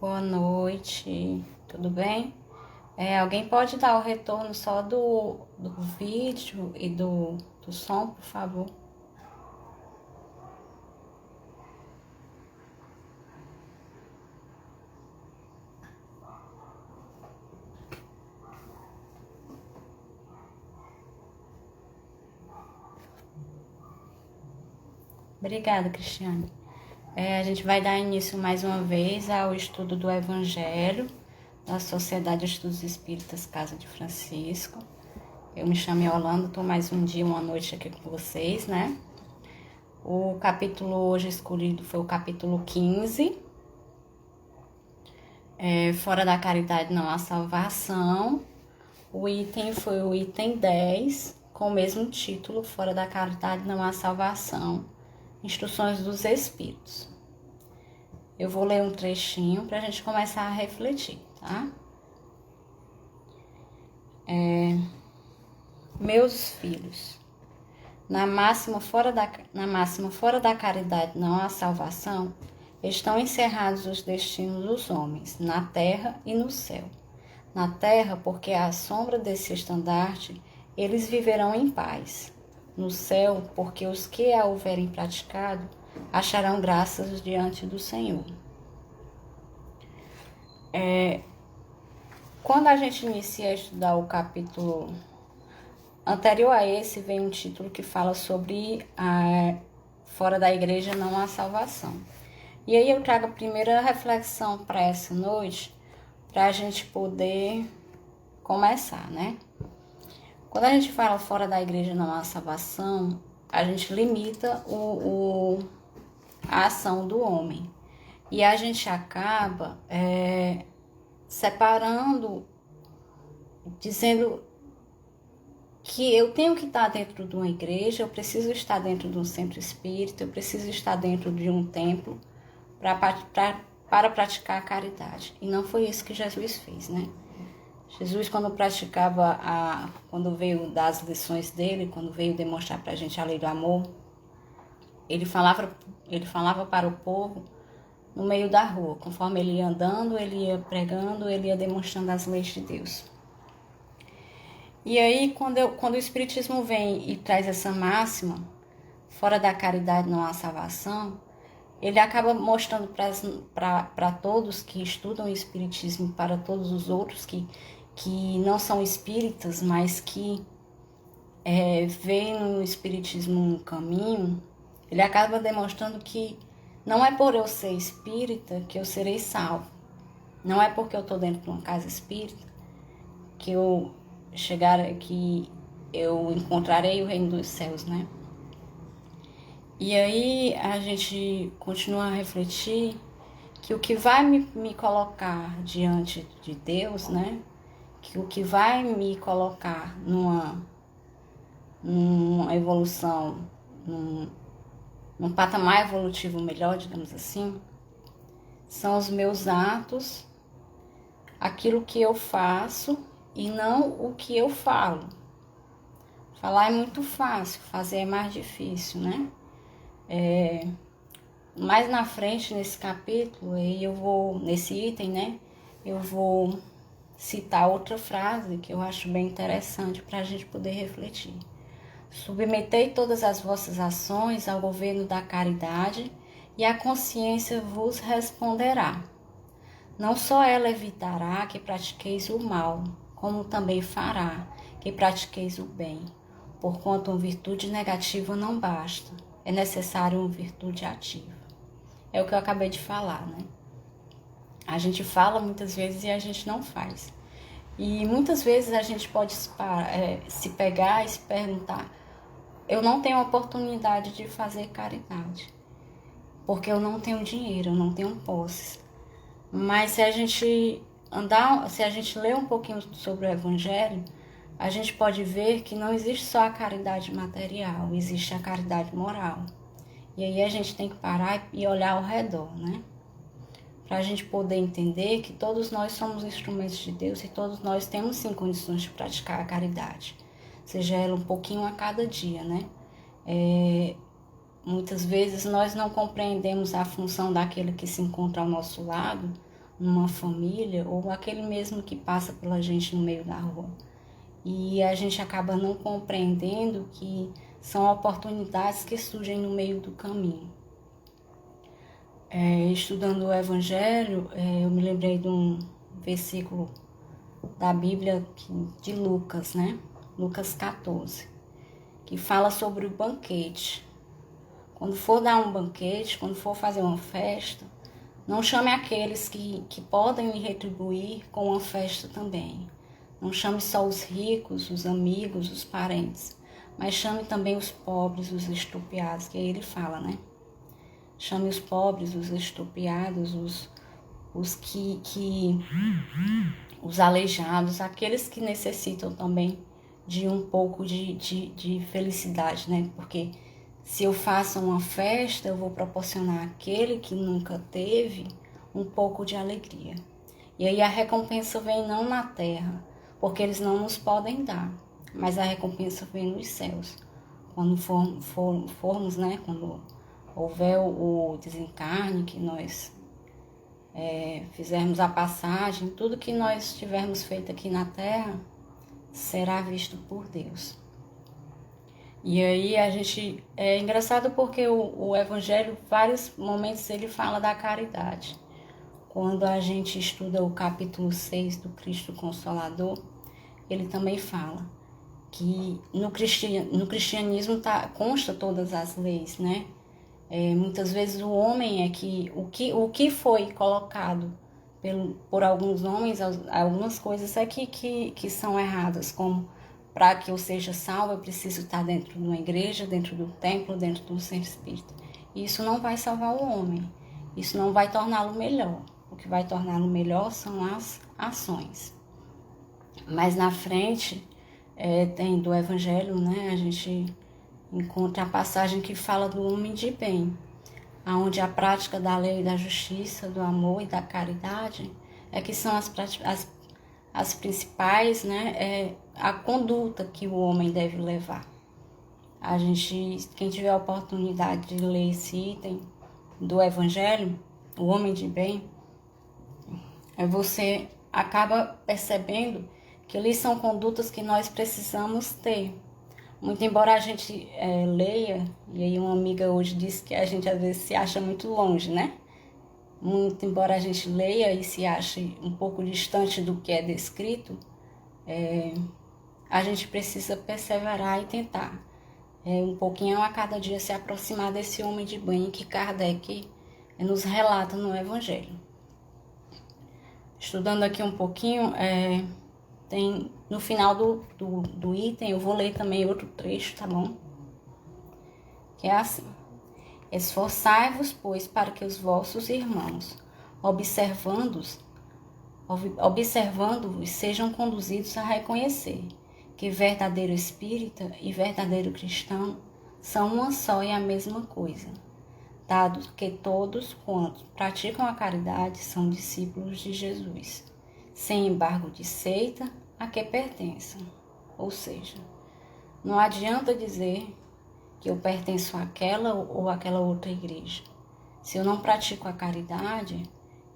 Boa noite, tudo bem? Alguém pode dar o retorno só do vídeo e do som, por favor? Obrigada, Cristiane. A gente vai dar início mais uma vez ao estudo do Evangelho da Sociedade de Estudos Espíritas Casa de Francisco. Eu me chamo Yolanda, estou mais um dia, uma noite aqui com vocês, né? O capítulo hoje escolhido foi o capítulo 15. Fora da caridade não há salvação. O item foi o item 10, com o mesmo título, Fora da caridade não há salvação. Instruções dos Espíritos. Eu vou ler um trechinho para a gente começar a refletir, tá? Meus filhos, na máxima fora da caridade não há salvação, estão encerrados os destinos dos homens, na terra e no céu. Na terra, porque à sombra desse estandarte, eles viverão em paz. No céu, porque os que a houverem praticado acharão graças diante do Senhor. Quando a gente inicia a estudar o capítulo anterior a esse, vem um título que fala sobre fora da igreja não há salvação. E aí eu trago a primeira reflexão para essa noite, para a gente poder começar, né? Quando a gente fala fora da igreja não há salvação, a gente limita a ação do homem. E a gente acaba separando, dizendo que eu tenho que estar dentro de uma igreja, eu preciso estar dentro de um centro espírita, eu preciso estar dentro de um templo para praticar a caridade. E não foi isso que Jesus fez, né? Jesus, quando quando veio dar as lições dele, quando veio demonstrar para a gente a lei do amor, ele falava para o povo no meio da rua. Conforme ele ia andando, ele ia pregando, ele ia demonstrando as leis de Deus. E aí, quando o Espiritismo vem e traz essa máxima, fora da caridade não há salvação, ele acaba mostrando para todos que estudam o Espiritismo, para todos os outros que não são espíritas, mas que veem no Espiritismo um caminho, ele acaba demonstrando que não é por eu ser espírita que eu serei salvo. Não é porque eu estou dentro de uma casa espírita que eu encontrarei o reino dos céus, né? E aí a gente continua a refletir que o que vai me colocar diante de Deus, né? Que o que vai me colocar numa evolução, num patamar evolutivo melhor, digamos assim, são os meus atos, aquilo que eu faço e não o que eu falo. Falar é muito fácil, fazer é mais difícil, né? Mais na frente, nesse capítulo, nesse item, né? Eu vou citar outra frase que eu acho bem interessante para a gente poder refletir. Submetei todas as vossas ações ao governo da caridade e a consciência vos responderá. Não só ela evitará que pratiqueis o mal, como também fará que pratiqueis o bem, porquanto uma virtude negativa não basta, é necessário uma virtude ativa. É o que eu acabei de falar, né? A gente fala muitas vezes e a gente não faz. E muitas vezes a gente pode se pegar e se perguntar: eu não tenho oportunidade de fazer caridade, porque eu não tenho dinheiro, eu não tenho posses. Mas se a gente ler um pouquinho sobre o Evangelho, a gente pode ver que não existe só a caridade material, existe a caridade moral. E aí a gente tem que parar e olhar ao redor, né? Para a gente poder entender que todos nós somos instrumentos de Deus e todos nós temos sim condições de praticar a caridade, seja ela um pouquinho a cada dia, né? Muitas vezes nós não compreendemos a função daquele que se encontra ao nosso lado, numa família, ou aquele mesmo que passa pela gente no meio da rua. E a gente acaba não compreendendo que são oportunidades que surgem no meio do caminho. Estudando o Evangelho, eu me lembrei de um versículo da Bíblia de Lucas, né? Lucas 14, que fala sobre o banquete. Quando for dar um banquete, quando for fazer uma festa, não chame aqueles que podem lhe retribuir com uma festa também. Não chame só os ricos, os amigos, os parentes, mas chame também os pobres, os estrupiados, que aí ele fala, né? Chame os pobres, os estrupiados, os aleijados, aqueles que necessitam também de um pouco de felicidade, né? Porque se eu faço uma festa, eu vou proporcionar àquele que nunca teve um pouco de alegria. E aí a recompensa vem não na terra, porque eles não nos podem dar, mas a recompensa vem nos céus. Quando formos, né? Quando houver o desencarne, que nós fizermos a passagem, tudo que nós tivermos feito aqui na terra será visto por Deus. E aí é engraçado porque o Evangelho, vários momentos ele fala da caridade. Quando a gente estuda o capítulo 6 do Cristo Consolador, ele também fala que no cristianismo consta todas as leis, né? Muitas vezes o homem o que foi colocado por alguns homens, algumas coisas que são erradas, como para que eu seja salvo, eu preciso estar dentro de uma igreja, dentro do templo, dentro do centro espírita. Isso não vai salvar o homem, isso não vai torná-lo melhor. O que vai torná-lo melhor são as ações. Mas na frente tem do Evangelho, né? A gente encontra a passagem que fala do homem de bem, onde a prática da lei, da justiça, do amor e da caridade que são as principais, né? A conduta que o homem deve levar. Quem tiver a oportunidade de ler esse item do Evangelho, o homem de bem, você acaba percebendo que ali são condutas que nós precisamos ter. Muito embora a gente leia, e aí uma amiga hoje disse que a gente às vezes se acha muito longe, né? Muito embora a gente leia e se ache um pouco distante do que é descrito, a gente precisa perseverar e tentar. Um pouquinho a cada dia se aproximar desse homem de bem que Kardec nos relata no Evangelho. Estudando aqui um pouquinho, tem no final do item, eu vou ler também outro trecho, tá bom? Que é assim: esforçai-vos, pois, para que os vossos irmãos, observando-vos, sejam conduzidos a reconhecer que verdadeiro espírita e verdadeiro cristão são uma só e a mesma coisa, dado que todos quantos praticam a caridade são discípulos de Jesus, sem embargo de seita a que pertençam. Ou seja, não adianta dizer que eu pertenço àquela ou àquela outra igreja. Se eu não pratico a caridade,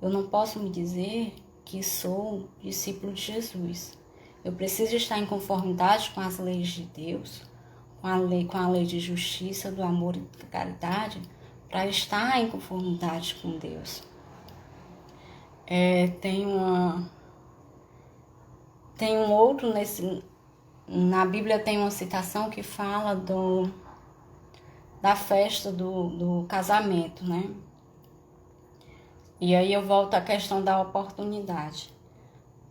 eu não posso me dizer que sou discípulo de Jesus. Eu preciso estar em conformidade com as leis de Deus, com a lei de justiça, do amor e da caridade, para estar em conformidade com Deus. Tem um outro na Bíblia tem uma citação que fala da festa do casamento, né? E aí eu volto à questão da oportunidade.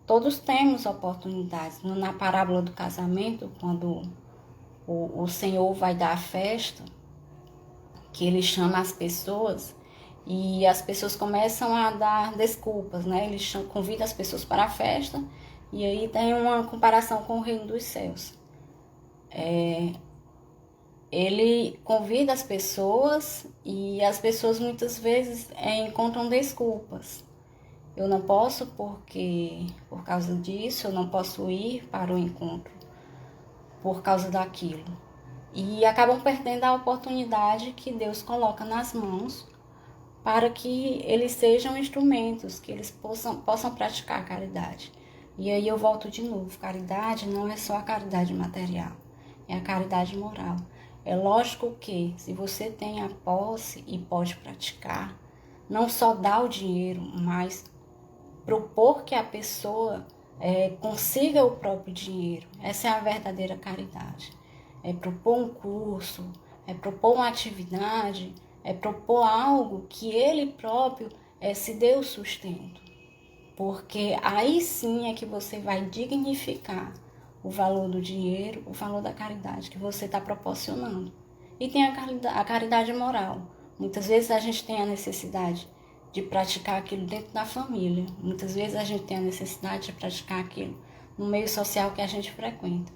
Todos temos oportunidades. Na parábola do casamento, quando o Senhor vai dar a festa, que ele chama as pessoas e as pessoas começam a dar desculpas, né? Ele convida as pessoas para a festa e aí tem uma comparação com o reino dos céus. Ele convida as pessoas e as pessoas muitas vezes encontram desculpas. Eu não posso porque, por causa disso, eu não posso ir para o encontro por causa daquilo. E acabam perdendo a oportunidade que Deus coloca nas mãos para que eles sejam instrumentos, que eles possam praticar a caridade. E aí eu volto de novo, caridade não é só a caridade material, é a caridade moral. É lógico que se você tem a posse e pode praticar, não só dá o dinheiro, mas propor que a pessoa consiga o próprio dinheiro. Essa é a verdadeira caridade. É propor um curso, é propor uma atividade, é propor algo que ele próprio se dê o sustento. Porque aí sim é que você vai dignificar o valor do dinheiro, o valor da caridade que você está proporcionando. E tem a caridade moral. Muitas vezes a gente tem a necessidade de praticar aquilo dentro da família. Muitas vezes a gente tem a necessidade de praticar aquilo no meio social que a gente frequenta.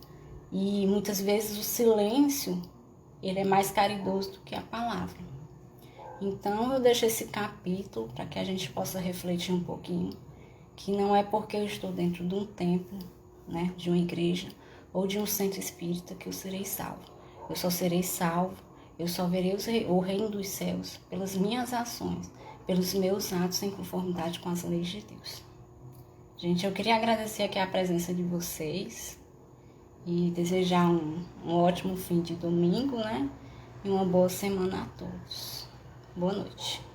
E muitas vezes o silêncio, ele é mais caridoso do que a palavra. Então eu deixo esse capítulo para que a gente possa refletir um pouquinho, que não é porque eu estou dentro de um templo, né, de uma igreja ou de um centro espírita que eu serei salvo. Eu só serei salvo, eu só verei o reino dos céus pelas minhas ações, pelos meus atos em conformidade com as leis de Deus. Gente, eu queria agradecer aqui a presença de vocês e desejar um ótimo fim de domingo, né? E uma boa semana a todos. Boa noite.